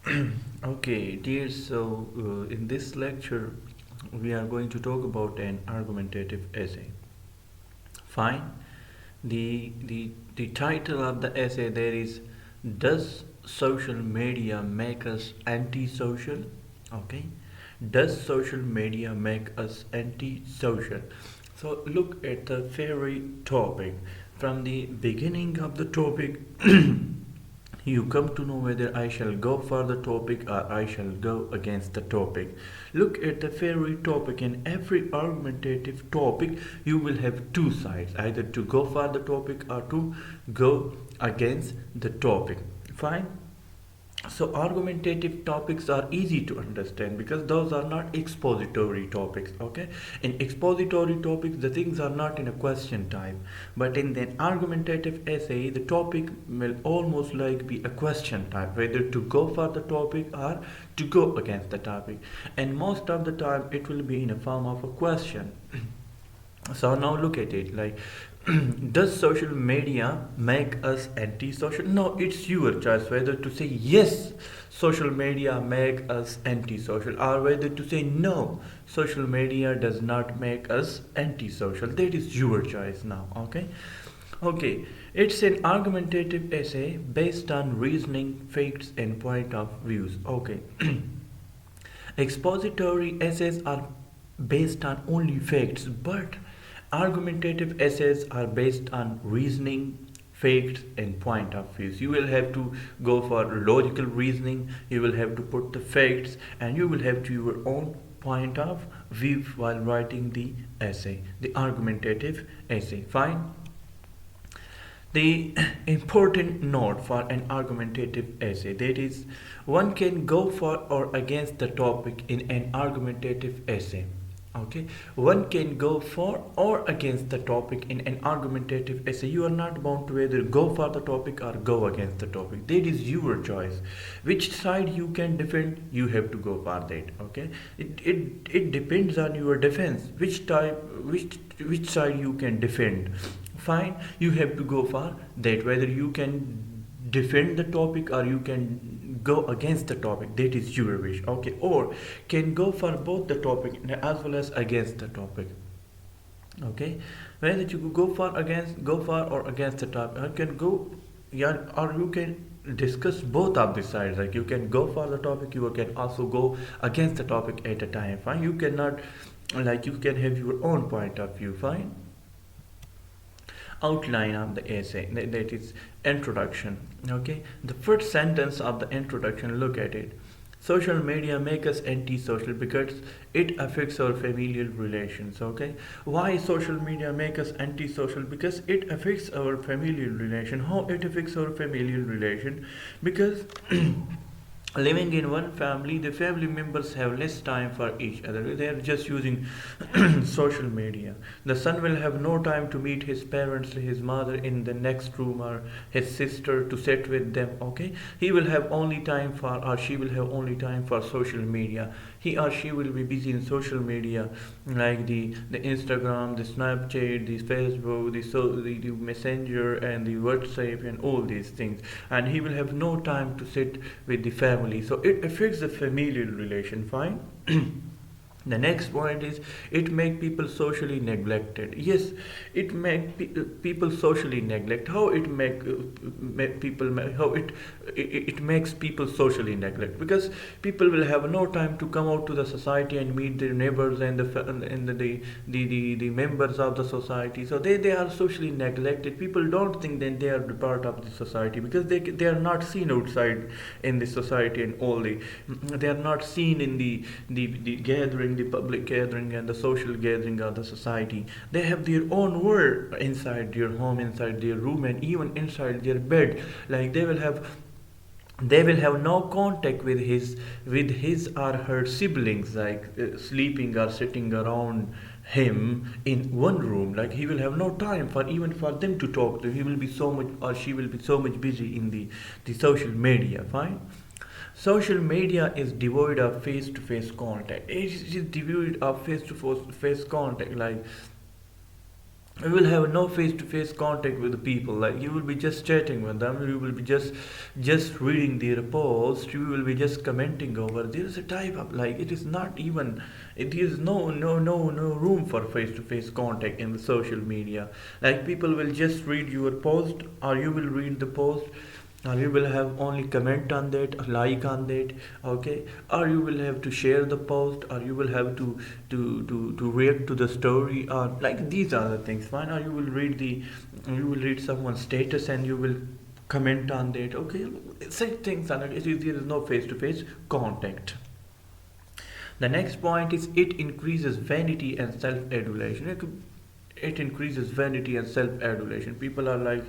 Okay, dear. In this lecture, we are going to talk about an argumentative essay. Fine. The title of the essay there is, "Does social media make us antisocial?" Okay. Does social media make us antisocial? So look at the very topic. From the beginning of the topic, you come to know whether I shall go for the topic or I shall go against the topic. Look at the very topic. In every argumentative topic, you will have two sides, either to go for the topic or to go against the topic. Fine. So argumentative topics are easy to understand because those are not expository topics. Okay, in expository topics the things are not in a question type, but in the argumentative essay the topic will almost like be a question type, whether to go for the topic or to go against the topic, and most of the time it will be in a form of a question. So now look at it, like, does social media make us antisocial? No, it's your choice whether to say yes, social media make us antisocial, or whether to say no, social media does not make us antisocial. That is your choice now. Okay. Okay, it's an argumentative essay based on reasoning, facts, and point of views. Okay. Expository essays are based on only facts, but argumentative essays are based on reasoning, facts, and point of views. You will have to go for logical reasoning, you will have to put the facts, and you will have to your own point of view while writing the essay, the argumentative essay. Fine. The important note for an argumentative essay, that is, one can go for or against the topic in an argumentative essay. Okay, one can go for or against the topic in an argumentative essay. You are not bound to either go for the topic or go against the topic. That is your choice. Which side you can defend, you have to go for that. Okay, it depends on your defense. Which side you can defend. Fine, you have to go for that, whether you can defend the topic or you can go against the topic. That is your wish. Okay, or can go for both the topic as well as against the topic. Okay, whether you go for or against the topic, you can go, yeah, or you can discuss both of the sides. Like, you can go for the topic, you can also go against the topic at a time. Fine, you cannot, like, you can have your own point of view. Fine. Outline of the essay, that is introduction. Okay, the first sentence of the introduction, look at it. Social media make us antisocial because it affects our familial relations. Okay, why social media make us antisocial? Because it affects our familial relation. How it affects our familial relation? Because living in one family, the family members have less time for each other. They are just using social media. The son will have no time to meet his parents, his mother in the next room, or his sister to sit with them. Okay, he will have only time for, or she will have only time for social media. He or she will be busy in social media, like the Instagram, the Snapchat, the Facebook, the Messenger, and the WhatsApp, and all these things. And he will have no time to sit with the family. So it affects the familial relation. Fine. The next point is, it make people socially neglected. Yes, it make people socially neglect. How it make people how it makes people socially neglect? Because people will have no time to come out to the society and meet their neighbors and the members of the society. So they are socially neglected. People don't think that they are the part of the society because they are not seen outside in the society, and all they are not seen in the gathering, the public gathering, and the social gathering of the society. They have their own world inside their home, inside their room, and even inside their bed. Like, they will have no contact with his or her siblings, like sleeping or sitting around him in one room. Like, he will have no time for even for them to talk to. He will be so much, or she will be so much busy in the social media. Fine. Social media is devoid of face-to-face contact. It is devoid of face-to-face contact. Like, you will have no face-to-face contact with the people. Like, you will be just chatting with them, you will be just reading their post, you will be just commenting over. There is a type of, like, it is not even, it is no room for face-to-face contact in the social media. Like, people will just read your post, or you will read the post, or you will have only comment on that, or like on that, okay, or you will have to share the post, or you will have to react to the story, or like, these are the things, fine. Or you will read someone's status and you will comment on that, okay. Such things are, there is no face-to-face contact. The next point is, it increases vanity and self-adulation. It increases vanity and self-adulation. People are like,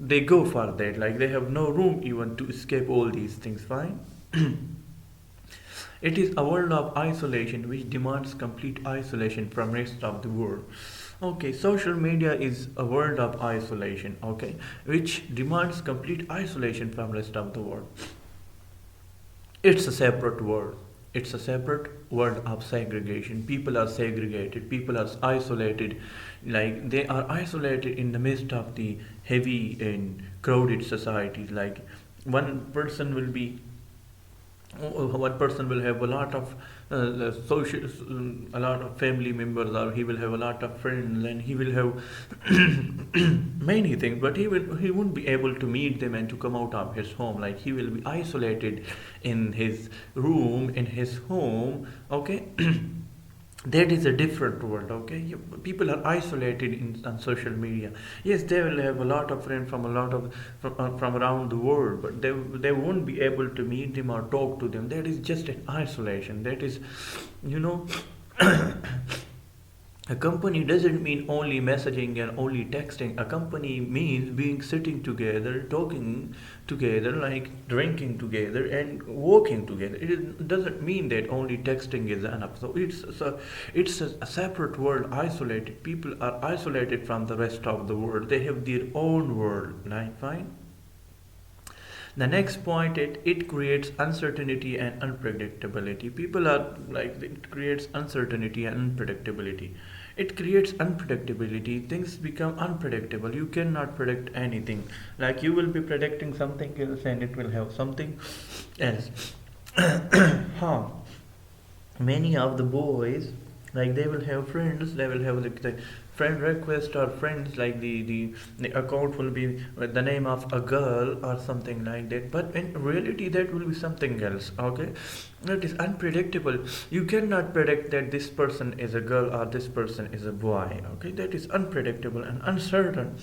they go for that, like, they have no room even to escape all these things, fine. It is a world of isolation which demands complete isolation from rest of the world. Okay, social media is a world of isolation, okay, which demands complete isolation from rest of the world. It's a separate world. It's a separate world of segregation. People are segregated. People are isolated. Like, they are isolated in the midst of the heavy and crowded societies. Like, one person will be one person will have a lot of social, a lot of family members, or he will have a lot of friends, and he will have many things, but he won't be able to meet them and to come out of his home. Like, he will be isolated in his room, in his home, okay. That is a different world, okay. People are isolated on social media. Yes, they will have a lot of friends from a lot of from around the world, but they won't be able to meet them or talk to them. That is just an isolation. That is, you know. A company doesn't mean only messaging and only texting. A company means being sitting together, talking together, like drinking together and working together. It doesn't mean that only texting is enough. So it's a separate world, isolated. People are isolated from the rest of the world. They have their own world, right? Fine. The next point, it creates uncertainty and unpredictability. People are like, it creates uncertainty and unpredictability. It creates unpredictability. Things become unpredictable. You cannot predict anything. Like, you will be predicting something else and it will have something else. Huh. Many of the boys, like, they will have friends, they will have the friend request or friends, like the account will be with the name of a girl or something like that, but in reality that will be something else, okay. That is unpredictable. You cannot predict that this person is a girl or this person is a boy, okay. That is unpredictable and uncertain,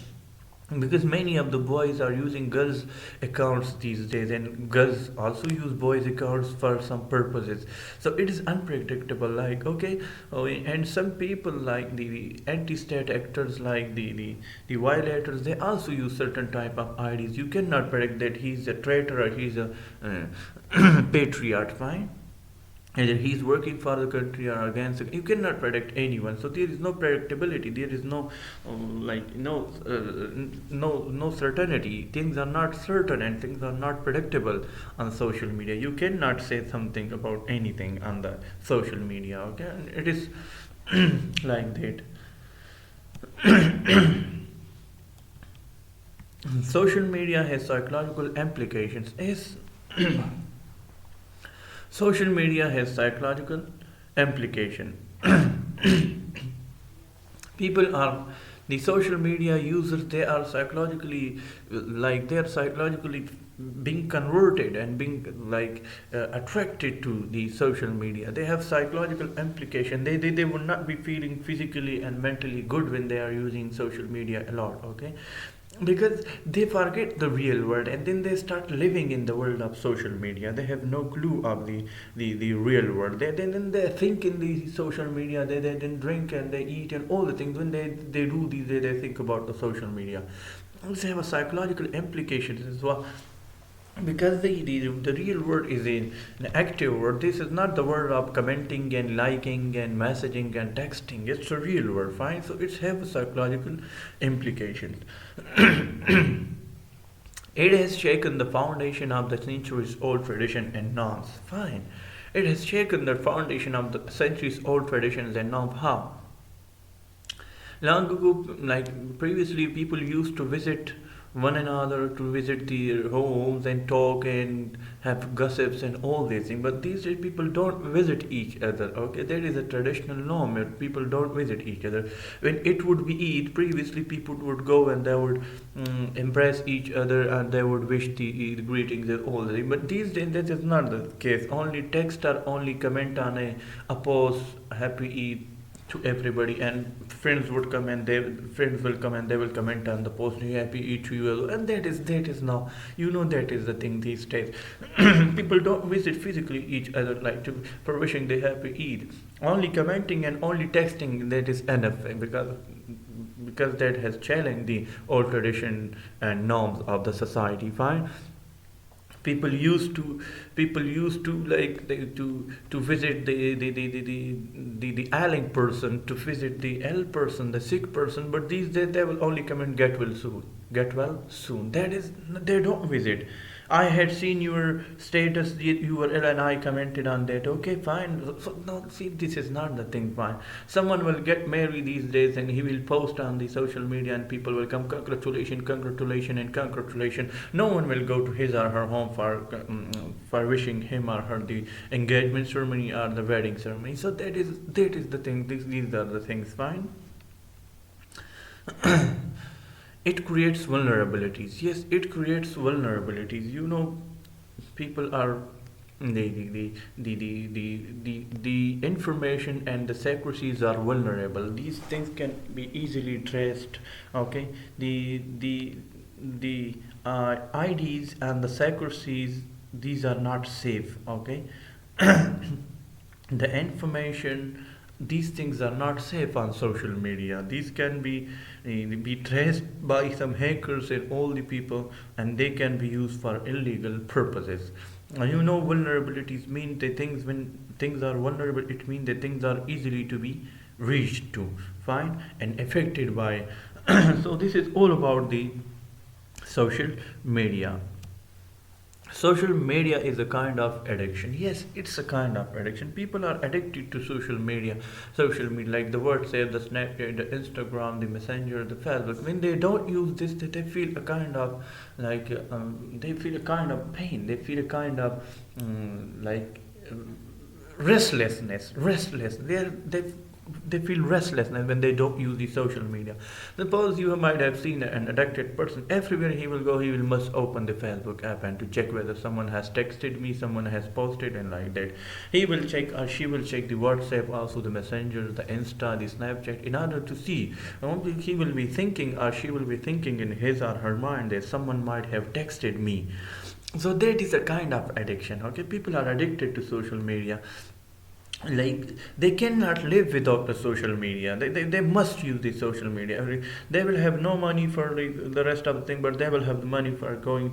because many of the boys are using girls accounts these days, and girls also use boys accounts for some purposes. So it is unpredictable, like, okay. Oh, and some people, like the anti-state actors, like the violators, they also use certain type of IDs. You cannot predict that he's a traitor or he's a patriot, fine. Either he's working for the country or against it. You cannot predict anyone. So there is no predictability. There is no no certainty. Things are not certain and things are not predictable on social media. You cannot say something about anything on the social media. Okay, and it is like that. Social media has psychological implications. Is social media has psychological implication. People are the social media users. They are psychologically, like, they are psychologically being converted and being, like, attracted to the social media. They have psychological implication. They would not be feeling physically and mentally good when they are using social media a lot, okay, because they forget the real world and then they start living in the world of social media. They have no clue of the real world. Then they think in the social media. They then drink and they eat and all the things. When they do these, they think about the social media. They have a psychological implications as well, because the real world is an active world. This is not the world of commenting and liking and messaging and texting. It's a real world, fine. So it's have psychological implications. It has shaken the foundation of the centuries old tradition and norms, fine. It has shaken the foundation of the centuries old traditions and norms. How? Long ago, like previously, people used to visit one another, to visit their homes and talk and have gossips and all these things. But these days, people don't visit each other. Okay, that is a traditional norm. People don't visit each other. When it would be Eid, previously people would go and they would embrace each other and they would wish the Eid greetings and all that. But these days, that is not the case. Only text or only comment on a post, Happy Eid to everybody, and friends will come and they will comment on the post, "Hey, Happy Eid to you," and that is now, that is the thing these days. People don't visit physically each other, like to for wishing the Happy Eid. Only commenting and only texting, that is enough, because that has challenged the old tradition and norms of the society. Fine. People used to like to visit the ailing person, to visit the ill person, the sick person, but these days they will only come and get well soon. That is, they don't visit. I had seen your status, you were ill, and I commented on that. Okay, fine. So, no, see, this is not the thing. Fine. Someone will get married these days, and he will post on the social media, and people will come, congratulations, congratulations, and congratulations. No one will go to his or her home for wishing him or her the engagement ceremony or the wedding ceremony. So that is the thing. These are the things. Fine. It creates vulnerabilities. Yes, it creates vulnerabilities. People are the information and the secrecies are vulnerable. These things can be easily traced. Okay, the IDs and the secrecies, these are not safe. Okay, the information, these things are not safe on social media. These can be traced by some hackers and all the people, and they can be used for illegal purposes. Vulnerabilities mean the things, when things are vulnerable, it means that things are easily to be reached to, fine, and affected by. So this is all about the social media. Social media is a kind of addiction. Yes, it's a kind of addiction. People are addicted to social media, like the WhatsApp, the Snapchat, the Instagram, the Messenger, the Facebook. When they don't use this, they feel a kind of like they feel a kind of pain. They feel a kind of like restlessness. They feel restlessness when they don't use the social media. Suppose you might have seen an addicted person. Everywhere he will go, he will must open the Facebook app and to check whether someone has texted me, someone has posted, and like that. He will check, or she will check the WhatsApp, also the Messenger, the Insta, the Snapchat, in order to see. Only he will be thinking, or she will be thinking in his or her mind that someone might have texted me. So that is a kind of addiction. Okay, people are addicted to social media, like they cannot live without the social media. They must use the social media. They will have no money for the rest of the thing, but they will have the money for going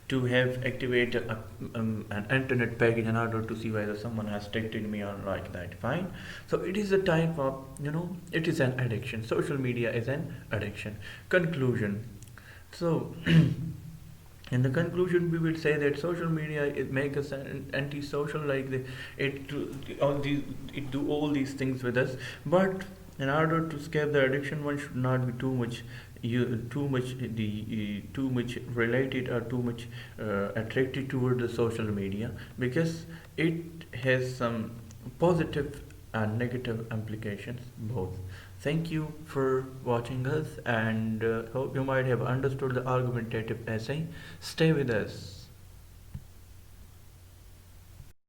to have activate an internet package in order to see whether someone has texted me or like that. Fine. So it is a type of, it is an addiction. Social media is an addiction. Conclusion. So in the conclusion, we will say that social media, it makes us antisocial, like it do all these things with us. But in order to escape the addiction, one should not be too much related or too much attracted toward the social media, because it has some positive and negative implications both. Thank you for watching us, and hope you might have understood the argumentative essay. Stay with us.